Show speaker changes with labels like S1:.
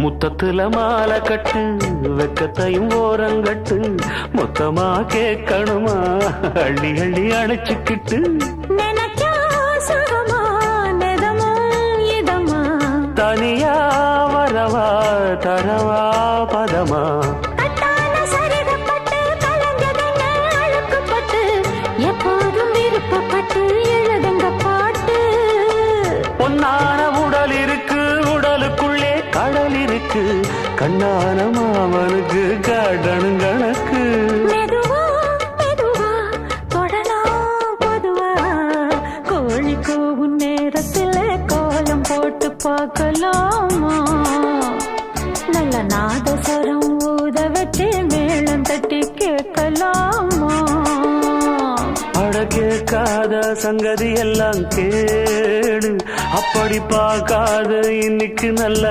S1: முத்தத்துல மாலை கட்டு வெக்கத்தையும் ஓரங்கட்டு மொத்தமா கேட்கணுமா அள்ளி அள்ளி அணைச்சுக்கிட்டு தனியா வரவா தரவா பதமா
S2: எப்போதும் விருப்பப்பட்டு எழுதுங்க பாட்டு
S1: பொன்னான உடல் இருக்கு உடலுக்குள்ளே கடல் இருக்கு கண்ணான மாமனுக்கு காடணும் கணக்கு
S2: மெதுவா மெதுவா தொடலாம் பொதுவா கோழி கூவும் நேரத்தில் கோலம் போட்டு பார்க்கலாமா நல்ல நாதஸ்வரம் ஊத வச்சு மேளம் தட்டி கேட்கலாமா
S1: அட கேட்காத சங்கதி எல்லாம் கேடு அப்படி பார்க்காத இன்னைக்கு நல்ல